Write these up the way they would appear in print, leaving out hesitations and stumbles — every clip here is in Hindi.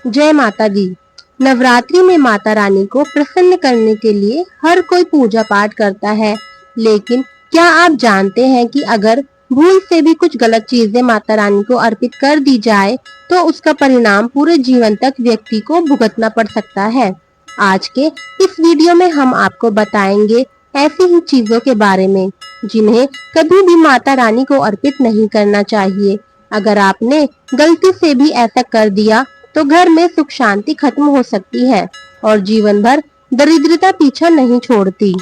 जय माता दी। नवरात्रि में माता रानी को प्रसन्न करने के लिए हर कोई पूजा पाठ करता है, लेकिन क्या आप जानते हैं कि अगर भूल से भी कुछ गलत चीजें माता रानी को अर्पित कर दी जाए तो उसका परिणाम पूरे जीवन तक व्यक्ति को भुगतना पड़ सकता है। आज के इस वीडियो में हम आपको बताएंगे ऐसी ही चीजों के बारे में जिन्हें कभी भी माता रानी को अर्पित नहीं करना चाहिए। अगर आपने गलती से भी ऐसा कर दिया तो घर में सुख शांति खत्म हो सकती है और जीवन भर दरिद्रता पीछा नहीं छोड़ती।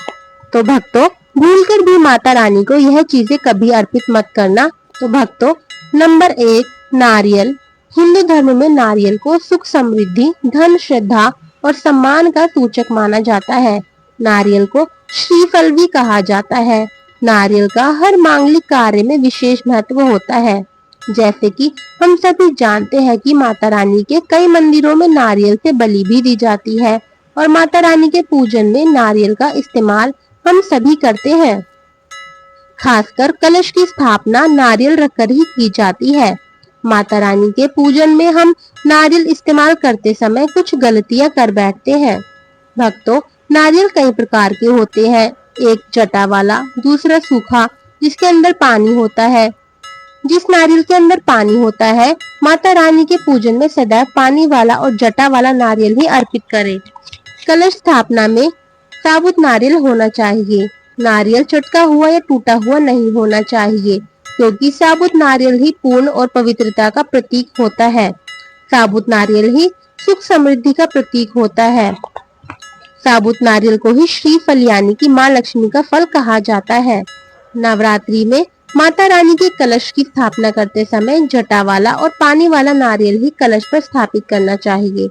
तो भक्तों, भूलकर भी माता रानी को यह चीजें कभी अर्पित मत करना। तो भक्तों, नंबर 1, नारियल। हिंदू धर्म में नारियल को सुख समृद्धि, धन, श्रद्धा और सम्मान का सूचक माना जाता है। नारियल को श्रीफल भी कहा जाता है। नारियल का हर मांगलिक कार्य में विशेष महत्व होता है। जैसे कि हम सभी जानते हैं कि माता रानी के कई मंदिरों में नारियल से बलि भी दी जाती है और माता रानी के पूजन में नारियल का इस्तेमाल हम सभी करते हैं। खासकर कलश की स्थापना नारियल रखकर ही की जाती है। माता रानी के पूजन में हम नारियल इस्तेमाल करते समय कुछ गलतियां कर बैठते हैं। भक्तों, नारियल कई प्रकार के होते हैं। एक जटा वाला, दूसरा सूखा जिसके अंदर पानी होता है। जिस नारियल के अंदर पानी होता है, माता रानी के पूजन में सदैव पानी वाला और जटा वाला नारियल ही अर्पित करें। कलश स्थापना में साबुत नारियल होना चाहिए। नारियल चटका हुआ या टूटा हुआ नहीं होना चाहिए, क्योंकि साबुत नारियल ही पूर्ण और पवित्रता का प्रतीक होता है। साबुत नारियल ही सुख समृद्धि का प्रतीक होता है। साबुत नारियल को ही श्रीफल यानी कि माँ लक्ष्मी का फल कहा जाता है। नवरात्रि में माता रानी के कलश की स्थापना करते समय जटा वाला और पानी वाला नारियल ही कलश पर स्थापित करना चाहिए।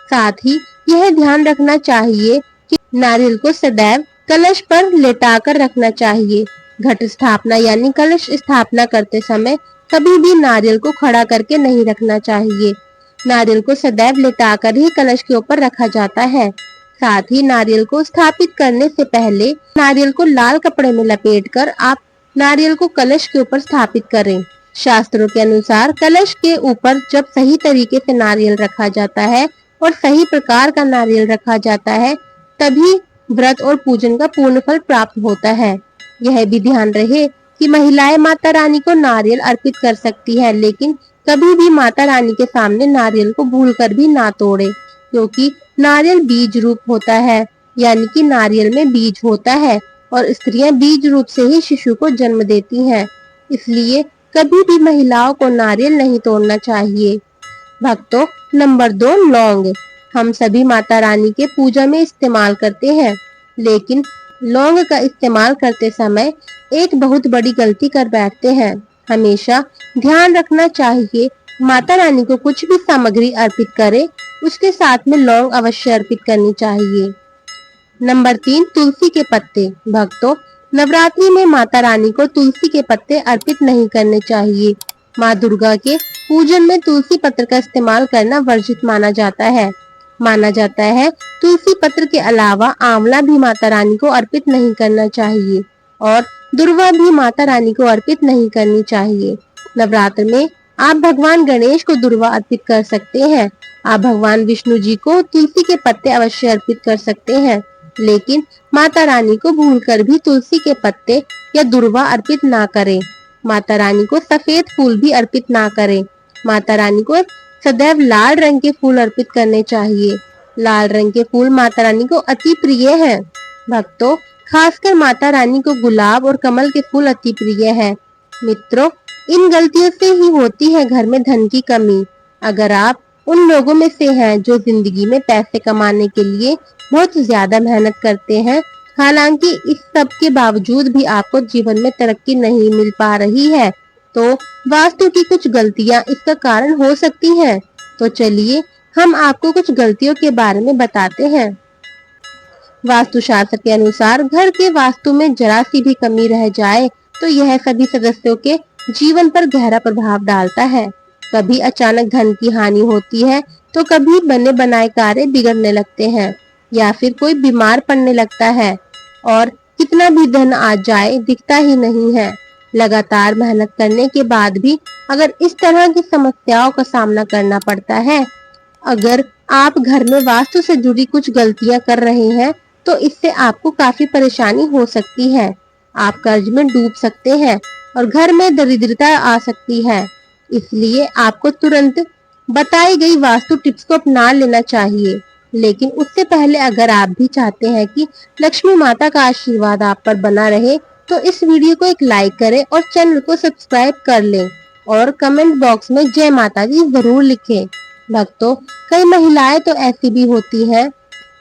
साथ ही यह ध्यान रखना चाहिए कि नारियल को सदैव कलश पर लेटाकर रखना चाहिए। घट स्थापना यानी कलश स्थापना करते समय कभी भी नारियल को खड़ा करके नहीं रखना चाहिए। नारियल को सदैव लेटाकर ही कलश के ऊपर रखा जाता है। साथ ही नारियल को स्थापित करने से पहले नारियल को लाल कपड़े में लपेटकर आप नारियल को कलश के ऊपर स्थापित करें। शास्त्रों के अनुसार कलश के ऊपर जब सही तरीके से नारियल रखा जाता है और सही प्रकार का नारियल रखा जाता है, तभी व्रत और पूजन का पूर्ण फल प्राप्त होता है। यह भी ध्यान रहे कि महिलाएं माता रानी को नारियल अर्पित कर सकती है, लेकिन कभी भी माता रानी के सामने नारियल को भूलकर भी ना तोड़े, क्योंकि नारियल बीज रूप होता है, यानी कि नारियल में बीज होता है और स्त्रियां बीज रूप से ही शिशु को जन्म देती हैं। इसलिए कभी भी महिलाओं को नारियल नहीं तोड़ना चाहिए। भक्तों, नंबर 2, लौंग। हम सभी माता रानी के पूजा में इस्तेमाल करते हैं, लेकिन लौंग का इस्तेमाल करते समय एक बहुत बड़ी गलती कर बैठते हैं। हमेशा ध्यान रखना चाहिए, माता रानी को कुछ भी सामग्री अर्पित करें, उसके साथ में लौंग अवश्य अर्पित करनी चाहिए। नंबर 3, तुलसी के पत्ते। भक्तों, नवरात्रि में माता रानी को तुलसी के पत्ते अर्पित नहीं करने चाहिए। माँ दुर्गा के पूजन में तुलसी पत्र का इस्तेमाल करना वर्जित माना जाता है। तुलसी पत्र के अलावा आंवला भी माता रानी को अर्पित नहीं करना चाहिए और दुर्वा भी माता रानी को अर्पित नहीं करनी चाहिए। नवरात्र में आप भगवान गणेश को दुर्वा अर्पित कर सकते हैं। आप भगवान विष्णु जी को तुलसी के पत्ते अवश्य अर्पित कर सकते हैं, लेकिन माता रानी को भूलकर भी तुलसी के पत्ते या दुर्वा अर्पित ना करें। माता रानी को सफेद फूल भी अर्पित ना करें। माता रानी को सदैव लाल रंग के फूल अर्पित करने चाहिए। लाल रंग के फूल माता रानी को अति प्रिय हैं। भक्तों, खासकर माता रानी को गुलाब और कमल के फूल अति प्रिय हैं। मित्रों, इन गलतियों से ही होती है घर में धन की कमी। अगर आप उन लोगों में से हैं जो जिंदगी में पैसे कमाने के लिए बहुत ज्यादा मेहनत करते हैं, हालांकि इस सब के बावजूद भी आपको जीवन में तरक्की नहीं मिल पा रही है, तो वास्तु की कुछ गलतियां इसका कारण हो सकती हैं। तो चलिए हम आपको कुछ गलतियों के बारे में बताते हैं। वास्तु शास्त्र के अनुसार घर के वास्तु में जरा सी भी कमी रह जाए तो यह सभी सदस्यों के जीवन पर गहरा प्रभाव डालता है। कभी अचानक धन की हानि होती है, तो कभी बने बनाए कार्य बिगड़ने लगते हैं या फिर कोई बीमार पड़ने लगता है और कितना भी धन आ जाए दिखता ही नहीं है। लगातार मेहनत करने के बाद भी अगर इस तरह की समस्याओं का सामना करना पड़ता है अगर आप घर में वास्तु से जुड़ी कुछ गलतियां कर रहे हैं तो इससे आपको काफी परेशानी हो सकती है। आप कर्ज में डूब सकते हैं और घर में दरिद्रता आ सकती है। इसलिए आपको तुरंत बताई गई वास्तु टिप्स को अपना लेना चाहिए। लेकिन उससे पहले अगर आप भी चाहते हैं कि लक्ष्मी माता का आशीर्वाद आप पर बना रहे तो इस वीडियो को एक लाइक करें और चैनल को सब्सक्राइब कर लें और कमेंट बॉक्स में जय माता दी जरूर लिखें। भक्तों, कई महिलाएं तो ऐसी भी होती हैं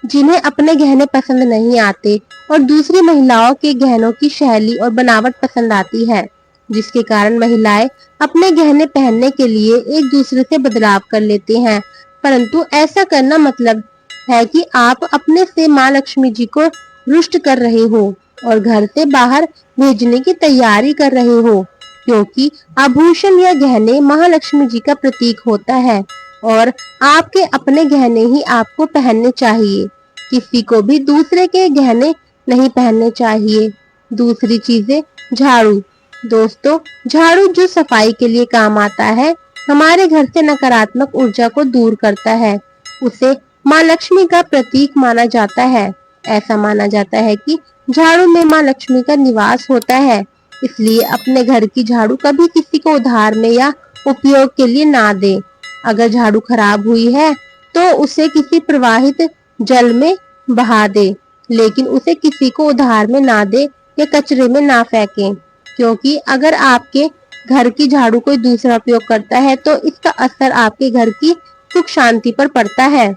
जिन्हें अपने गहने पसंद नहीं आते और दूसरी महिलाओं के गहनों की शैली और बनावट पसंद आती है, जिसके कारण महिलाएं अपने गहने पहनने के लिए एक दूसरे से बदलाव कर लेते हैं। परंतु ऐसा करना मतलब है कि आप अपने से माँ लक्ष्मी जी को रुष्ट कर रहे हो और घर से बाहर भेजने की तैयारी कर रहे हो, क्योंकि आभूषण या गहने महालक्ष्मी जी का प्रतीक होता है और आपके अपने गहने ही आपको पहनने चाहिए। किसी को भी दूसरे के गहने नहीं पहनने चाहिए। दूसरी चीजें, झाड़ू। दोस्तों, झाड़ू जो सफाई के लिए काम आता है, हमारे घर से नकारात्मक ऊर्जा को दूर करता है। उसे माँ लक्ष्मी का प्रतीक माना जाता है। ऐसा माना जाता है कि झाड़ू में माँ लक्ष्मी का निवास होता है। इसलिए अपने घर की झाड़ू कभी किसी को उधार में या उपयोग के लिए ना दे। अगर झाड़ू खराब हुई है तो उसे किसी प्रवाहित जल में बहा दे, लेकिन उसे किसी को उधार में ना दे या कचरे में ना फेंकें, क्योंकि अगर आपके घर की झाड़ू कोई दूसरा उपयोग करता है तो इसका असर आपके घर की सुख शांति पर पड़ता है।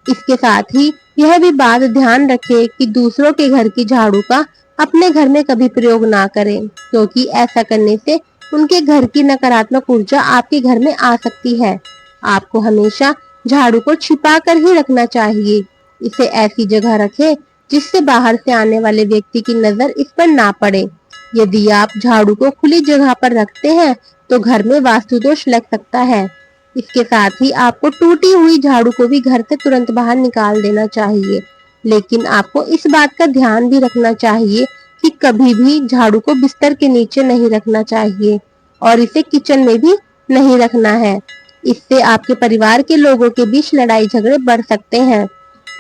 इसके साथ ही यह भी बात ध्यान रखें कि दूसरों के घर की झाड़ू का अपने घर में कभी प्रयोग ना करें, क्योंकि ऐसा करने से उनके घर की नकारात्मक ऊर्जा आपके घर में आ सकती है। आपको हमेशा झाड़ू को छिपा कर ही रखना चाहिए। इसे ऐसी जगह रखें जिससे बाहर से आने वाले व्यक्ति की नजर इस पर ना पड़े। यदि आप झाड़ू को खुली जगह पर रखते हैं तो घर में वास्तु दोष लग सकता है। इसके साथ ही आपको टूटी हुई झाड़ू को भी घर से तुरंत बाहर निकाल देना चाहिए। लेकिन आपको इस बात का ध्यान भी रखना चाहिए कि कभी भी झाड़ू को बिस्तर के नीचे नहीं रखना चाहिए और इसे किचन में भी नहीं रखना है। इससे आपके परिवार के लोगों के बीच लड़ाई झगड़े बढ़ सकते हैं।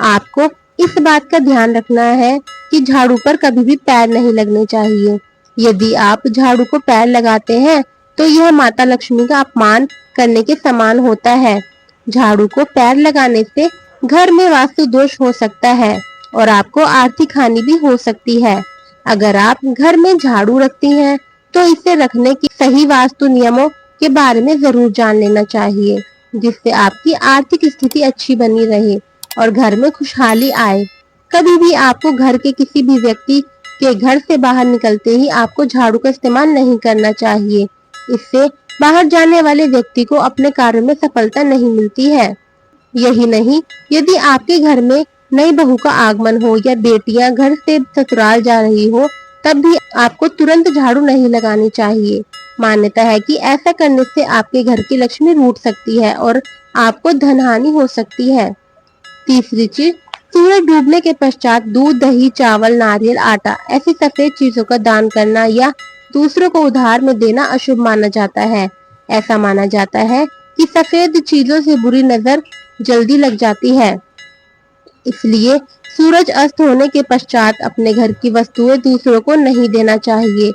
आपको इस बात का ध्यान रखना है कि झाड़ू पर कभी भी पैर नहीं लगने चाहिए। यदि आप झाड़ू को पैर लगाते हैं तो यह माता लक्ष्मी का अपमान करने के समान होता है। झाड़ू को पैर लगाने से घर में वास्तु दोष हो सकता है और आपको आर्थिक हानि भी हो सकती है। अगर आप घर में झाड़ू रखती हैं तो इसे रखने के सही वास्तु नियमों के बारे में जरूर जान लेना चाहिए, जिससे आपकी आर्थिक स्थिति अच्छी बनी रहे और घर में खुशहाली आए। कभी भी आपको घर के किसी भी व्यक्ति के घर से बाहर निकलते ही आपको झाड़ू का इस्तेमाल नहीं करना चाहिए। इससे बाहर जाने वाले व्यक्ति को अपने कार्य में सफलता नहीं मिलती है। यही नहीं, यदि आपके घर में नई बहू का आगमन हो या बेटियां घर से ससुराल जा रही हो, तब भी आपको तुरंत झाड़ू नहीं लगानी चाहिए। मान्यता है कि ऐसा करने से आपके घर की लक्ष्मी रूठ सकती है और आपको धन हानि हो सकती है। तीसरी चीज, सूरज डूबने के पश्चात दूध, दही, चावल, नारियल, आटा ऐसी सफेद चीजों का दान करना या दूसरों को उधार में देना अशुभ माना जाता है। ऐसा माना जाता है कि सफेद चीजों से बुरी नजर जल्दी लग जाती है। इसलिए सूरज अस्त होने के पश्चात अपने घर की वस्तुएं दूसरों को नहीं देना चाहिए।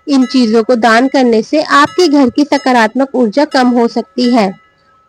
इन चीजों को दान करने से आपके घर की सकारात्मक ऊर्जा कम हो सकती है।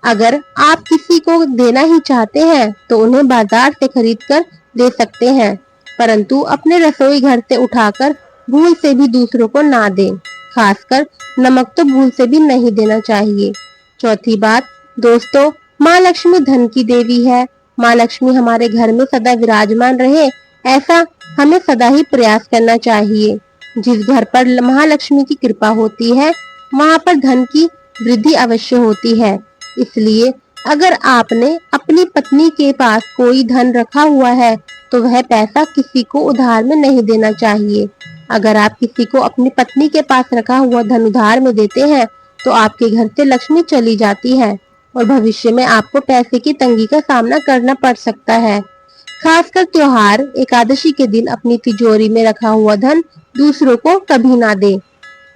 अगर आप किसी को देना ही चाहते हैं तो उन्हें बाजार से खरीद कर दे सकते हैं, परंतु अपने रसोई घर से उठाकर भूल से भी दूसरों को ना दें। खासकर नमक तो भूल से भी नहीं देना चाहिए। चौथी बात, दोस्तों, माँ लक्ष्मी धन की देवी है। माँ लक्ष्मी हमारे घर में सदा विराजमान रहे, ऐसा हमें सदा ही प्रयास करना चाहिए। जिस घर पर महालक्ष्मी की कृपा होती है वहाँ पर धन की वृद्धि अवश्य होती है। इसलिए अगर आपने अपनी पत्नी के पास कोई धन रखा हुआ है तो वह पैसा किसी को उधार में नहीं देना चाहिए। अगर आप किसी को अपनी पत्नी के पास रखा हुआ धन उधार में देते हैं तो आपके घर से लक्ष्मी चली जाती है और भविष्य में आपको पैसे की तंगी का सामना करना पड़ सकता है। खासकर त्योहार, एकादशी के दिन अपनी तिजोरी में रखा हुआ धन दूसरों को कभी ना दें।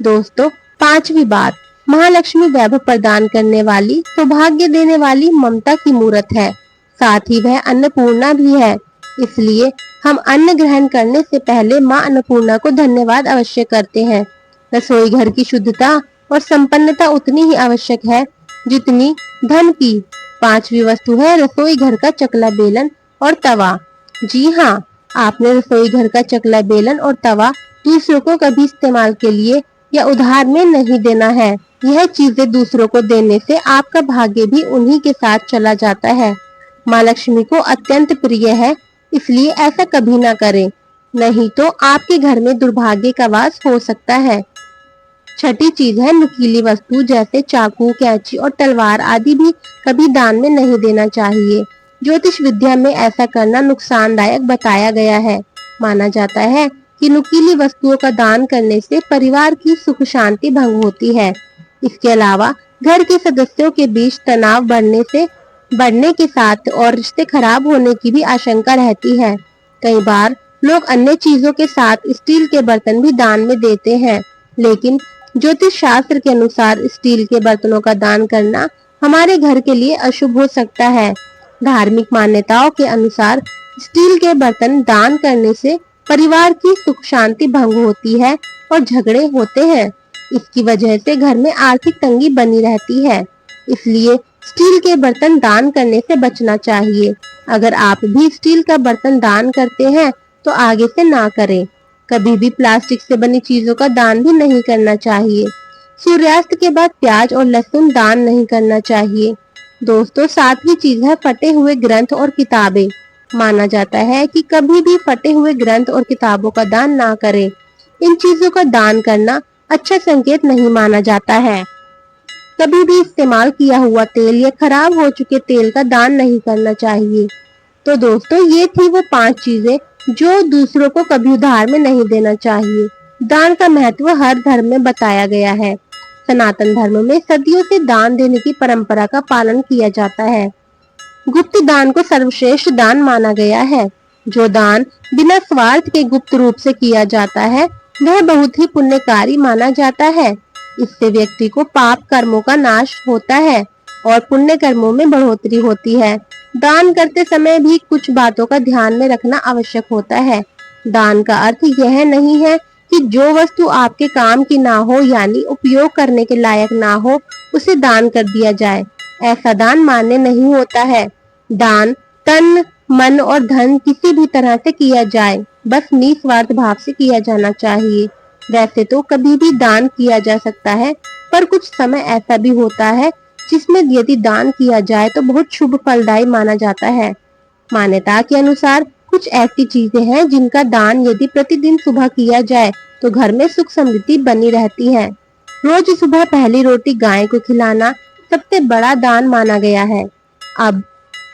दोस्तों, पांचवी बात, महालक्ष्मी वैभव प्रदान करने वाली, सौभाग्य देने वाली ममता की मूर्त है। साथ ही वह अन्नपूर्णा भी है। इसलिए हम अन्न ग्रहण करने से पहले माँ अन्नपूर्णा को धन्यवाद अवश्य करते हैं। रसोई घर की शुद्धता और संपन्नता उतनी ही आवश्यक है जितनी धन की। पांचवी वस्तु है रसोई घर का चकला बेलन और तवा। जी हाँ, आपने रसोई घर का चकला बेलन और तवा दूसरों को कभी इस्तेमाल के लिए या उधार में नहीं देना है। यह चीजें दूसरों को देने से आपका भाग्य भी उन्हीं के साथ चला जाता है। माँ लक्ष्मी को अत्यंत प्रिय है, इसलिए ऐसा कभी ना करें, नहीं तो आपके घर में दुर्भाग्य का वास हो सकता है। छठी चीज है नुकीली वस्तु, जैसे चाकू, कैंची और तलवार आदि भी कभी दान में नहीं देना चाहिए। ज्योतिष विद्या में ऐसा करना नुकसानदायक बताया गया है। माना जाता है कि नुकीली वस्तुओं का दान करने से परिवार की सुख शांति भंग होती है। इसके अलावा घर के सदस्यों के बीच तनाव बढ़ने के साथ और रिश्ते खराब होने की भी आशंका रहती है। कई बार लोग अन्य चीजों के साथ स्टील के बर्तन भी दान में देते हैं, लेकिन ज्योतिष शास्त्र के अनुसार स्टील के बर्तनों का दान करना हमारे घर के लिए अशुभ हो सकता है। धार्मिक मान्यताओं के अनुसार स्टील के बर्तन दान करने से परिवार की सुख शांति भंग होती है और झगड़े होते हैं। इसकी वजह से घर में आर्थिक तंगी बनी रहती है। इसलिए स्टील के बर्तन दान करने से बचना चाहिए। अगर आप भी स्टील का बर्तन दान करते हैं तो आगे से ना करें। कभी भी प्लास्टिक से बनी चीजों का दान भी नहीं करना चाहिए। सूर्यास्त के बाद प्याज और लहसुन दान नहीं करना चाहिए। दोस्तों, सातवीं चीज है फटे हुए ग्रंथ और किताबें। माना जाता है कि कभी भी फटे हुए ग्रंथ और किताबों का दान ना करें। इन चीजों का दान करना अच्छा संकेत नहीं माना जाता है। कभी भी इस्तेमाल किया हुआ तेल या खराब हो चुके तेल का दान नहीं करना चाहिए। तो दोस्तों, ये थी वो 5 चीजें जो दूसरों को कभी उधार में नहीं देना चाहिए। दान का महत्व हर धर्म में बताया गया है। सनातन धर्म में सदियों से दान देने की परंपरा का पालन किया जाता है। गुप्त दान को सर्वश्रेष्ठ दान माना गया है। जो दान बिना स्वार्थ के गुप्त रूप से किया जाता है वह बहुत ही पुण्यकारी माना जाता है। इससे व्यक्ति को पाप कर्मों का नाश होता है और पुण्य कर्मों में बढ़ोतरी होती है। दान करते समय भी कुछ बातों का ध्यान में रखना आवश्यक होता है। दान का अर्थ यह नहीं है कि जो वस्तु आपके काम की ना हो, यानी उपयोग करने के लायक ना हो, उसे दान कर दिया जाए। ऐसा दान मान्य नहीं होता है। दान तन, मन और धन किसी भी तरह से किया जाए, बस निस्वार्थ भाव से किया जाना चाहिए। वैसे तो कभी भी दान किया जा सकता है, पर कुछ समय ऐसा भी होता है जिसमें यदि दान किया जाए तो बहुत शुभ फलदायी माना जाता है। मान्यता के अनुसार कुछ ऐसी चीजें हैं जिनका दान यदि प्रतिदिन सुबह किया जाए तो घर में सुख समृद्धि बनी रहती है। रोज सुबह पहली रोटी गाय को खिलाना सबसे बड़ा दान माना गया है। अब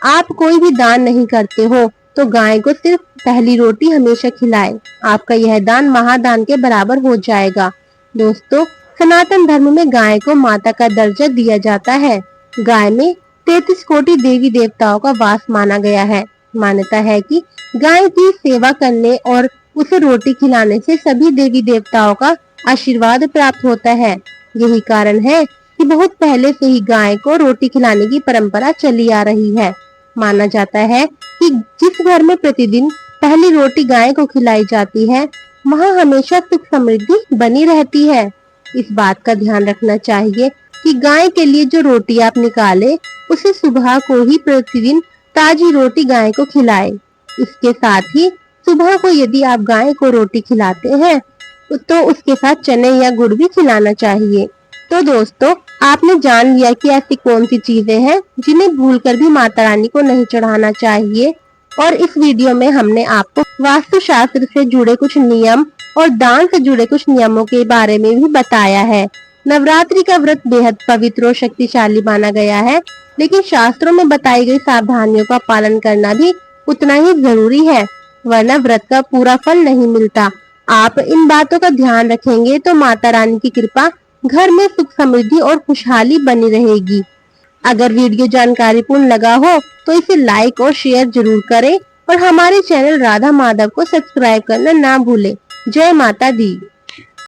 आप कोई भी दान नहीं करते हो तो गाय को सिर्फ पहली रोटी हमेशा खिलाएं। आपका यह दान महादान के बराबर हो जाएगा। दोस्तों, सनातन धर्म में गाय को माता का दर्जा दिया जाता है। गाय में 33 कोटि देवी देवताओं का वास माना गया है। मान्यता है कि गाय की सेवा करने और उसे रोटी खिलाने से सभी देवी देवताओं का आशीर्वाद प्राप्त होता है। यही कारण है कि बहुत पहले से ही गाय को रोटी खिलाने की परंपरा चली आ रही है। माना जाता है कि जिस घर में प्रतिदिन पहली रोटी गाय को खिलाई जाती है वहाँ हमेशा सुख समृद्धि बनी रहती है। इस बात का ध्यान रखना चाहिए कि गाय के लिए जो रोटी आप निकाले उसे सुबह को ही प्रतिदिन ताजी रोटी गाय को खिलाए। इसके साथ ही सुबह को यदि आप गाय को रोटी खिलाते हैं तो उसके साथ चने या गुड़ भी खिलाना चाहिए। तो दोस्तों, आपने जान लिया कि ऐसी कौन सी चीजें हैं जिन्हें भूलकर भी माता रानी को नहीं चढ़ाना चाहिए। और इस वीडियो में हमने आपको वास्तु शास्त्र से जुड़े कुछ नियम और दान से जुड़े कुछ नियमों के बारे में भी बताया है। नवरात्रि का व्रत बेहद पवित्र और शक्तिशाली माना गया है, लेकिन शास्त्रों में बताई गई सावधानियों का पालन करना भी उतना ही जरूरी है, वरना व्रत का पूरा फल नहीं मिलता। आप इन बातों का ध्यान रखेंगे तो माता रानी की कृपा घर में सुख समृद्धि और खुशहाली बनी रहेगी। अगर वीडियो जानकारीपूर्ण लगा हो तो इसे लाइक और शेयर जरूर करें और हमारे चैनल राधा माधव को सब्सक्राइब करना ना भूलें। जय माता दी।